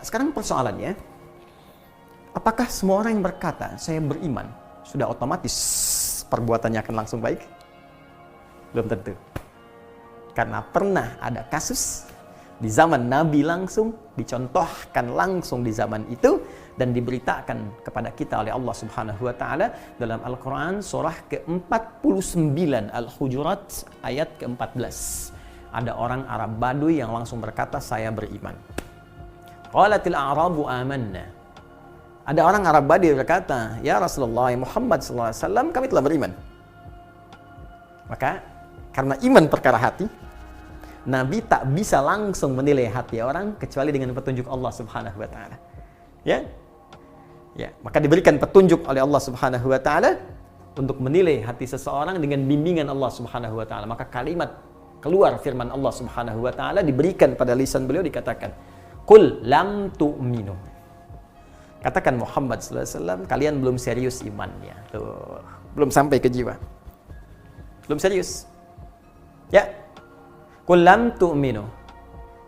sekarang persoalannya, apakah semua orang yang berkata, saya beriman, sudah otomatis perbuatannya akan langsung baik? Belum tentu. Karena pernah ada kasus di zaman Nabi langsung, dicontohkan langsung di zaman itu, dan diberitakan kepada kita oleh Allah Subhanahu wa Ta'ala dalam Al-Quran surah ke-49 Al-Hujurat ayat ke-14. Ada orang Arab Baduy yang langsung berkata, saya beriman. Qalatil a'rabu amanna. Ada orang Arab Baduy berkata, ya Rasulullah, ya Muhammad SAW, kami telah beriman. Maka karena iman perkara hati, Nabi tak bisa langsung menilai hati orang kecuali dengan petunjuk Allah Subhanahu wa Ta'ala. Ya, maka diberikan petunjuk oleh Allah Subhanahu wa Ta'ala untuk menilai hati seseorang dengan bimbingan Allah Subhanahu wa Ta'ala. Maka kalimat keluar firman Allah Subhanahu wa Ta'ala diberikan pada lisan beliau, dikatakan, "Qul lam tu'minu." Katakan Muhammad sallallahu alaihi wasallam, kalian belum serius imannya. Tuh, belum sampai ke jiwa. Belum serius. Ya. Qul lam tu'minu.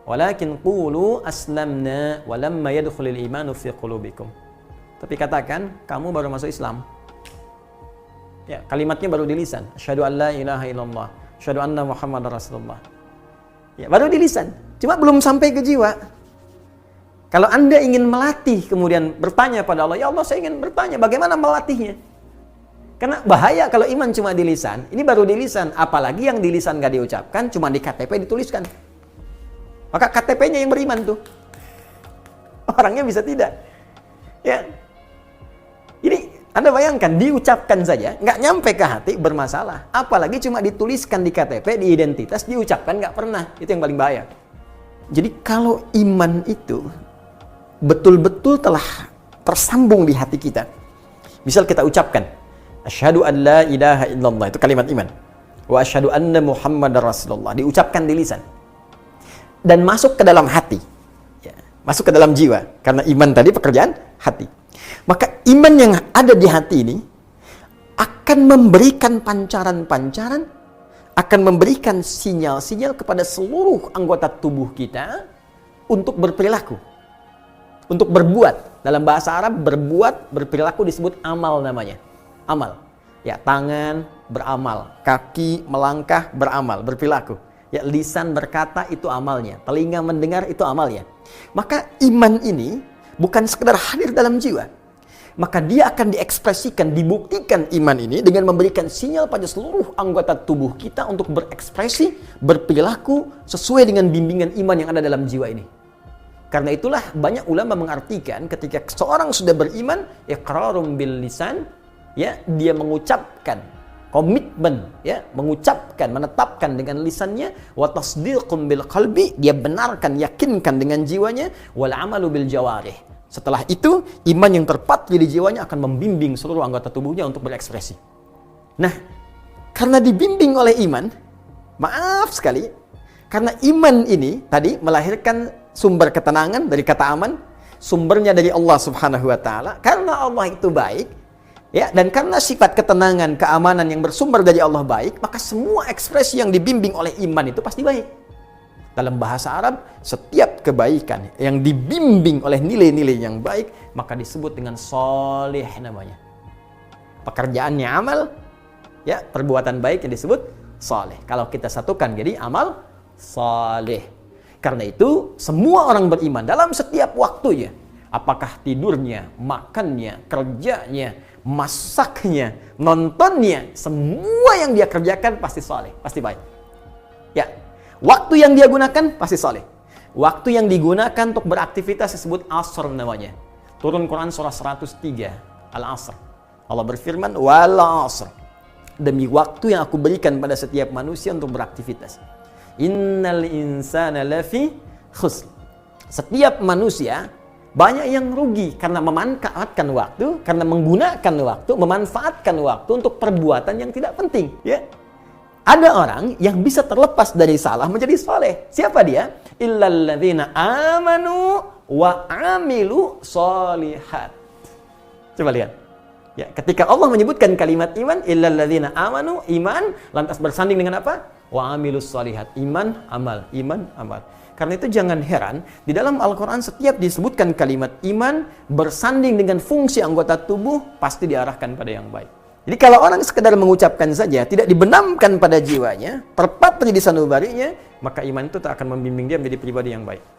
Walakin qulu aslamna wa lamma yadkhulul imanu fi qulubikum. Tapi katakan, kamu baru masuk Islam. Ya, kalimatnya baru di lisan. Asyhadu an la ilaha illallah, asyhadu anna Muhammadar Rasulullah. Ya, baru di lisan. Cuma belum sampai ke jiwa. Kalau Anda ingin melatih, kemudian bertanya pada Allah, ya Allah, saya ingin bertanya, bagaimana melatihnya? Karena bahaya kalau iman cuma di lisan. Ini baru di lisan, apalagi yang di lisan gak diucapkan, cuma di KTP dituliskan. Maka KTP-nya yang beriman tuh. Orangnya bisa tidak. Ya. Ini Anda bayangkan, diucapkan saja, nggak nyampe ke hati, bermasalah. Apalagi cuma dituliskan di KTP, di identitas, diucapkan nggak pernah. Itu yang paling bahaya. Jadi kalau iman itu betul-betul telah tersambung di hati kita. Misal kita ucapkan, asyhadu an la ilaha illallah, itu kalimat iman. Wa asyhadu anna Muhammadar Rasulullah, diucapkan di lisan. Dan masuk ke dalam hati. Ya, masuk ke dalam jiwa. Karena iman tadi pekerjaan hati. Maka iman yang ada di hati ini akan memberikan pancaran-pancaran, akan memberikan sinyal-sinyal kepada seluruh anggota tubuh kita untuk berperilaku, untuk berbuat. Dalam bahasa Arab, berbuat, berperilaku disebut amal namanya. Amal. Ya, tangan beramal, kaki melangkah beramal, berperilaku. Ya, lisan berkata itu amalnya, telinga mendengar itu amalnya. Maka iman ini bukan sekedar hadir dalam jiwa. Maka dia akan diekspresikan, dibuktikan iman ini dengan memberikan sinyal pada seluruh anggota tubuh kita untuk berekspresi, berperilaku sesuai dengan bimbingan iman yang ada dalam jiwa ini. Karena itulah banyak ulama mengartikan ketika seorang sudah beriman, iqrarum bil lisan, ya, dia mengucapkan komitmen, ya, mengucapkan, menetapkan dengan lisannya, wa tasdiqum bil qalbi, dia benarkan, yakinkan dengan jiwanya, wal amalu bil jawarih. Setelah itu, iman yang terpatri di jiwanya akan membimbing seluruh anggota tubuhnya untuk berekspresi. Nah, karena dibimbing oleh iman, maaf sekali, karena iman ini tadi melahirkan sumber ketenangan dari kata aman, sumbernya dari Allah Subhanahu wa Ta'ala. Karena Allah itu baik, ya, dan karena sifat ketenangan, keamanan yang bersumber dari Allah baik, maka semua ekspresi yang dibimbing oleh iman itu pasti baik. Dalam bahasa Arab, setiap kebaikan yang dibimbing oleh nilai-nilai yang baik, maka disebut dengan sholih namanya. Pekerjaannya amal, ya, perbuatan baik yang disebut sholih. Kalau kita satukan jadi amal sholih. Karena itu, semua orang beriman dalam setiap waktunya, apakah tidurnya, makannya, kerjanya, masaknya, nontonnya, semua yang dia kerjakan pasti sholih, pasti baik. Ya. Waktu yang dia gunakan pasti saleh. Waktu yang digunakan untuk beraktivitas disebut asr namanya. Turun Quran surah 103 Al-Asr. Allah berfirman, wal asr, demi waktu yang aku berikan pada setiap manusia untuk beraktivitas. Innal insana lafi khusr. Setiap manusia banyak yang rugi karena memanfaatkan waktu, karena menggunakan waktu, memanfaatkan waktu untuk perbuatan yang tidak penting, ya. Ada orang yang bisa terlepas dari salah menjadi soleh. Siapa dia? Illalladzina amanu wa amilu solihat. Coba lihat. Ya, ketika Allah menyebutkan kalimat iman, illalladzina amanu, iman, lantas bersanding dengan apa? wa amilus shalihat. Iman, amal, iman, amal. Karena itu jangan heran, di dalam Al-Quran setiap disebutkan kalimat iman bersanding dengan fungsi anggota tubuh, pasti diarahkan pada yang baik. Jadi kalau orang sekedar mengucapkan saja, tidak dibenamkan pada jiwanya, terpatri di sanubarinya, maka iman itu tak akan membimbing dia menjadi pribadi yang baik.